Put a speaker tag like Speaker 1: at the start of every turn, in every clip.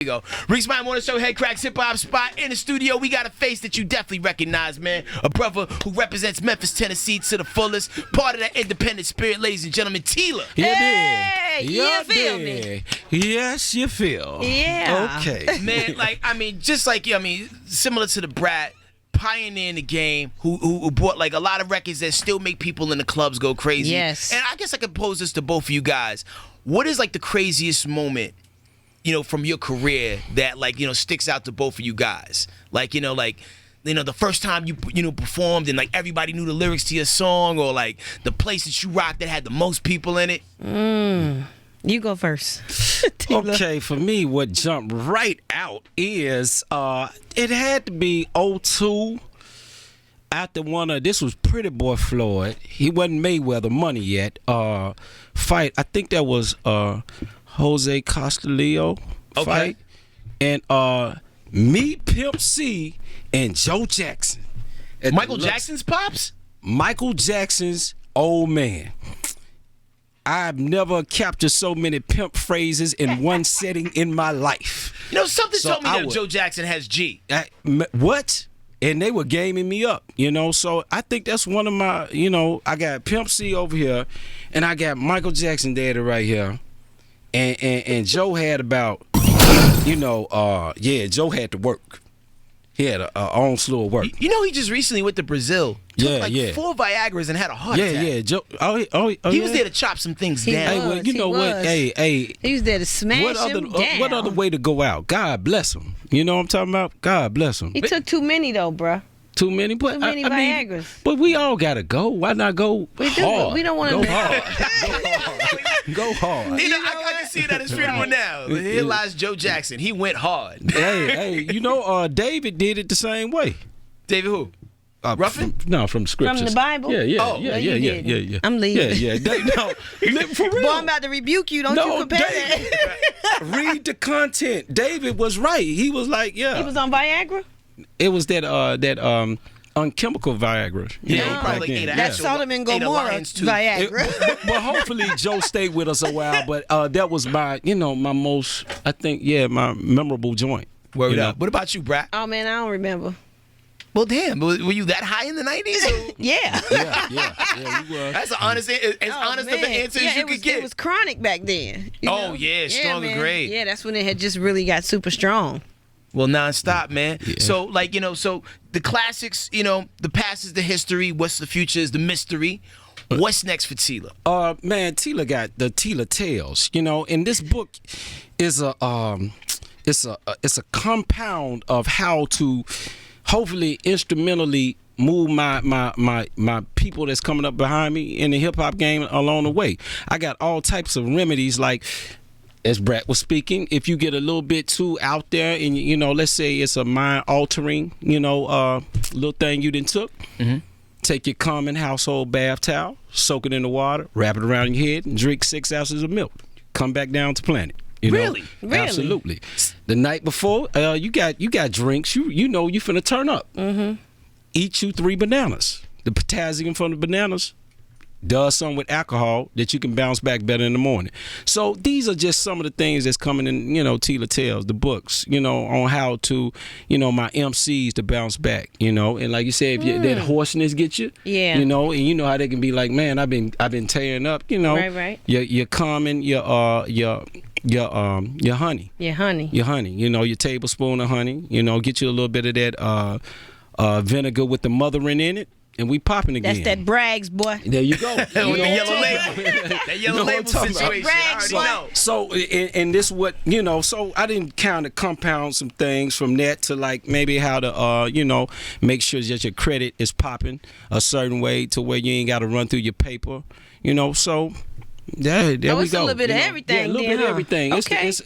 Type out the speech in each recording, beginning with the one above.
Speaker 1: we go. Reese My Morning Show, Head Cracks Hip Hop Spot. In the studio, we got a face that you definitely recognize, man. A brother who represents Memphis, Tennessee to the fullest. Part of that independent spirit, ladies and gentlemen, Tela.
Speaker 2: Hey, you feel
Speaker 3: me? Yes, you feel.
Speaker 2: Yeah.
Speaker 3: Okay.
Speaker 1: Man, just like you, similar to the Brat, pioneering the game, who bought like a lot of records that still make people in the clubs go crazy.
Speaker 2: Yes.
Speaker 1: And I guess I could pose this to both of you guys. What is like the craziest moment, from your career that sticks out to both of you guys? The first time you performed and like everybody knew the lyrics to your song, or like the place that you rocked that had the most people in it.
Speaker 2: You go first.
Speaker 3: Okay, for me, what jumped right out is it had to be '02. After this was Pretty Boy Floyd. He wasn't Mayweather money yet. Fight. I think that was Jose Castillo fight. And me, Pimp C, and Joe Jackson.
Speaker 1: Michael Jackson's pops?
Speaker 3: Michael Jackson's old man. I've never captured so many pimp phrases in one setting in my life.
Speaker 1: Something told me that Joe Jackson has G.
Speaker 3: What? And they were gaming me up, So I think that's one of my, I got Pimp C over here, and I got Michael Jackson daddy right here, and Joe had about, Joe had to work. He had a own slew of work.
Speaker 1: He just recently went to Brazil. Took 4 Viagras and had a heart attack.
Speaker 3: Yeah. Joe.
Speaker 1: He was there to chop some things down.
Speaker 3: Hey, well, you know what? Hey.
Speaker 2: He was there to smash him down.
Speaker 3: What other way to go out? God bless him. You know what I'm talking about? God bless him.
Speaker 2: He took too many though, bruh.
Speaker 3: Too many, but
Speaker 2: too many Viagras.
Speaker 3: But we all gotta go. Why not go hard?
Speaker 2: We don't want to
Speaker 3: go hard. Go hard.
Speaker 1: I can see that as funeral now. Here lies Joe Jackson. He went hard.
Speaker 3: Hey, David did it the same way.
Speaker 1: David who? Ruffin?
Speaker 3: From the scriptures.
Speaker 2: From the Bible?
Speaker 3: Yeah.
Speaker 2: I'm leaving.
Speaker 3: Yeah. For real.
Speaker 2: Boy, I'm about to rebuke you. Don't you compare that.
Speaker 3: Read the content. David was right. He was like,
Speaker 2: He was on Viagra?
Speaker 3: It was that unchemical Viagra.
Speaker 1: He probably ate an
Speaker 2: That's Sodom and Gomorrah Viagra.
Speaker 3: But hopefully Joe stayed with us a while. But that was my most, I think, my memorable joint.
Speaker 1: Word up. What about you, Brat?
Speaker 2: Oh, man, I don't remember.
Speaker 1: Well, damn, were you that high in the 90s?
Speaker 3: Yeah, you were.
Speaker 1: That's an honest, of an answer as you could get.
Speaker 2: It was chronic back then.
Speaker 1: Stronger grade.
Speaker 2: Yeah, that's when it had just really got super strong.
Speaker 1: Well, nonstop, man.
Speaker 3: Yeah.
Speaker 1: So, so the classics, the past is the history. What's the future is the mystery. What's next for Tela?
Speaker 3: Man, Tela got the Tela Tales. And this book is it's a compound of how to hopefully instrumentally move my people that's coming up behind me in the hip hop game along the way. I got all types of remedies, like as Brat was speaking, if you get a little bit too out there and let's say it's a mind altering little thing you done took, take your common household bath towel, soak it in the water, wrap it around your head, and drink 6 ounces of milk. Come back down to planet.
Speaker 1: Really?
Speaker 3: Absolutely. The night before, you got drinks. You finna turn up. Eat you 3 bananas. The potassium from the bananas does something with alcohol that you can bounce back better in the morning. So these are just some of the things that's coming in, Tela Tales, the books, on how to, my MCs to bounce back, and like you said, if that hoarseness gets you, and you know how they can be like, man, I've been tearing up,
Speaker 2: right.
Speaker 3: You're calming your honey.
Speaker 2: Your honey.
Speaker 3: Your tablespoon of honey. Get you a little bit of that vinegar with the mothering in it. And we popping again.
Speaker 2: That's that Bragg's, boy.
Speaker 3: There you go.
Speaker 1: With the yellow label. That yellow label situation. I already know.
Speaker 3: So, and this what, so I didn't kind of compound some things from that to like maybe how to, make sure that your credit is popping a certain way to where you ain't got to run through your paper, so... There we go.
Speaker 2: It's a little bit of everything.
Speaker 3: Yeah, a little bit of everything.
Speaker 2: Okay.
Speaker 3: It's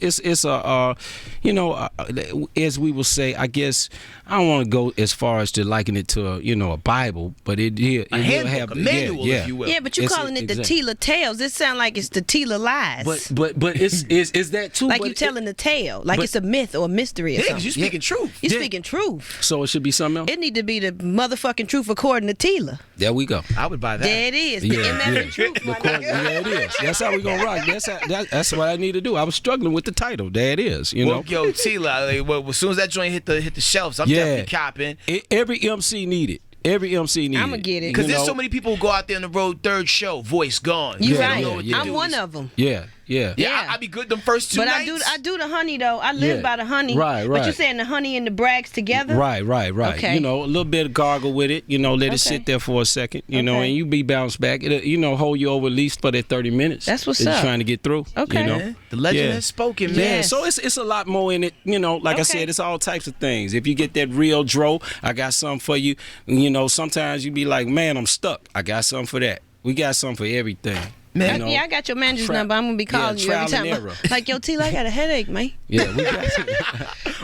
Speaker 3: as we will say, I guess I don't want to go as far as to liken it to a Bible, but it will have
Speaker 1: a manual, if you will.
Speaker 2: Yeah, but you're calling it the Tela Tales. It sounds like it's the Tela Lies.
Speaker 3: But is that too?
Speaker 2: Like you telling the tale, like it's a myth or a mystery or something.
Speaker 1: You speaking truth.
Speaker 2: You speaking truth.
Speaker 3: So it should be something else.
Speaker 2: It need to be the motherfucking truth according to Tela.
Speaker 3: There we go.
Speaker 1: I would buy that.
Speaker 2: There it is. The MF and truth, my nigga.
Speaker 3: Yeah, it is. That's how we gonna rock. That's what I need to do. I was struggling with the title. There it is. You know.
Speaker 1: Yo, Tela, as soon as that joint hit the shelves, I'm definitely copping.
Speaker 3: Every MC needed. Every MC needed.
Speaker 2: I'ma get it.
Speaker 1: Because there's so many people who go out there on the road, third show, voice gone.
Speaker 2: You
Speaker 3: Yeah,
Speaker 2: right.
Speaker 3: yeah, yeah.
Speaker 2: I'm one of them.
Speaker 3: Yeah.
Speaker 1: Yeah, I be good them first 2
Speaker 2: But
Speaker 1: nights.
Speaker 2: I do the honey though. I live
Speaker 3: Yeah.
Speaker 2: by the honey.
Speaker 3: Right.
Speaker 2: But you saying the honey and the brags together?
Speaker 3: Right.
Speaker 2: Okay.
Speaker 3: You know, a little bit of gargle with it. You know, let it sit there for a second. You know, and you be bounced back. It'll, you know, hold you over at least for that 30 minutes.
Speaker 2: That's what's
Speaker 3: that
Speaker 2: up.
Speaker 3: you're trying to get through.
Speaker 2: Okay.
Speaker 3: You know?
Speaker 1: Man, the legend has spoken, man.
Speaker 3: Yeah, so it's a lot more in it. You know, like I said, it's all types of things. If you get that real dro, I got something for you. You know, sometimes you be like, man, I'm stuck. I got something for that. We got something for everything.
Speaker 1: Man.
Speaker 3: You know?
Speaker 2: Yeah, I got your manager's number. I'm gonna be calling you every
Speaker 3: trial and
Speaker 2: time.
Speaker 3: error.
Speaker 2: Like, yo, Tela, I got a headache, man.
Speaker 3: Yeah, we got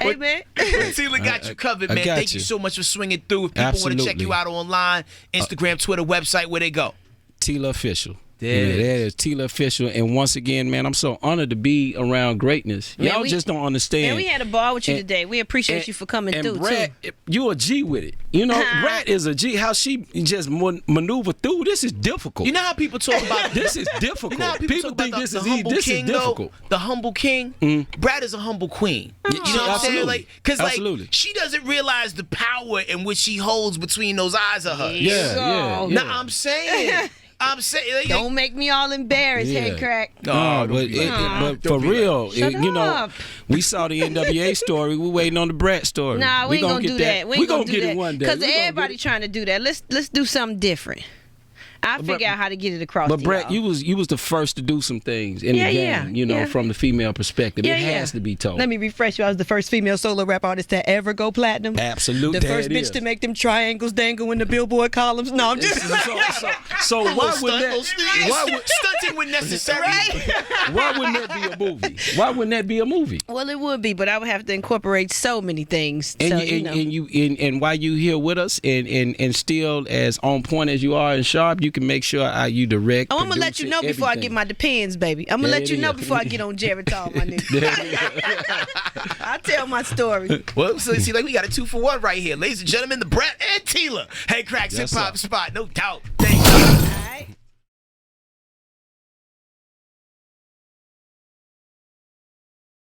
Speaker 2: Hey, man.
Speaker 1: Tela got you covered,
Speaker 3: I
Speaker 1: man.
Speaker 3: got
Speaker 1: Thank you
Speaker 3: you.
Speaker 1: so much for swinging through. If people want to check
Speaker 3: Absolutely.
Speaker 1: you out online, Instagram, Twitter, website, where they go?
Speaker 3: Tela Official.
Speaker 1: There it
Speaker 3: that is Tela Official. And once again, man, I'm so honored to be around greatness.
Speaker 2: Man,
Speaker 3: Y'all just don't understand.
Speaker 2: Man, we had a ball with you today. We appreciate you for coming through,
Speaker 3: Brat,
Speaker 2: too.
Speaker 3: you a G with it. You know, Brat is a G. How she just maneuver through, this is difficult.
Speaker 1: You know how people talk about
Speaker 3: This is difficult.
Speaker 1: You know how people talk
Speaker 3: think
Speaker 1: about
Speaker 3: this
Speaker 1: the
Speaker 3: is
Speaker 1: humble
Speaker 3: this
Speaker 1: king,
Speaker 3: is difficult.
Speaker 1: though? The humble king. Brat is a humble queen. You know what I'm saying?
Speaker 3: Absolutely.
Speaker 1: Like, because like
Speaker 3: Absolutely.
Speaker 1: she doesn't realize the power in which she holds between those eyes of hers.
Speaker 3: Yeah.
Speaker 1: No, I'm saying. Like,
Speaker 2: Don't make me all embarrassed, head crack.
Speaker 3: No, but for real,
Speaker 2: Shut
Speaker 3: you know,
Speaker 2: up.
Speaker 3: we saw the NWA story. We waiting on the Brat story.
Speaker 2: Nah, we ain't gonna do that. We ain't gonna do
Speaker 3: get
Speaker 2: that.
Speaker 3: it one day.
Speaker 2: Because
Speaker 3: We gonna
Speaker 2: everybody
Speaker 3: get it.
Speaker 2: trying to do that. Let's do something different. I'll figure out how to get it across
Speaker 3: But
Speaker 2: to
Speaker 3: Brat,
Speaker 2: y'all.
Speaker 3: you was the first to do some things in
Speaker 2: Yeah,
Speaker 3: the game.
Speaker 2: yeah,
Speaker 3: You know,
Speaker 2: yeah.
Speaker 3: from the female perspective,
Speaker 2: Yeah,
Speaker 3: it
Speaker 2: yeah.
Speaker 3: has to be told.
Speaker 2: Let me refresh you. I was the first female solo rap artist to ever go platinum.
Speaker 3: Absolutely,
Speaker 2: The first bitch to make them triangles dangle in the Billboard columns. No, I'm just.
Speaker 3: So why would that? Why would
Speaker 1: stunting when necessary?
Speaker 3: why wouldn't that be a movie? Why wouldn't that be a movie?
Speaker 2: Well, it would be, but I would have to incorporate so many things.
Speaker 3: And
Speaker 2: so,
Speaker 3: and while you here with us and still as on point as you are and sharp, you can make sure you direct.
Speaker 2: Oh, I'm gonna let
Speaker 3: produce
Speaker 2: you
Speaker 3: it,
Speaker 2: know before I
Speaker 3: everything.
Speaker 2: get my Depends, baby. I'm gonna
Speaker 3: There
Speaker 2: let you
Speaker 3: it
Speaker 2: know
Speaker 3: is.
Speaker 2: before I get on Geritol, my nigga. I'll tell my story.
Speaker 1: Well, so see, like we got a 2-for-1 right here, ladies and gentlemen. The Brat and Tela. Hey, Krack's
Speaker 3: Yes,
Speaker 1: hip hop
Speaker 3: sir.
Speaker 1: spot, no doubt. Thank you.
Speaker 2: All right.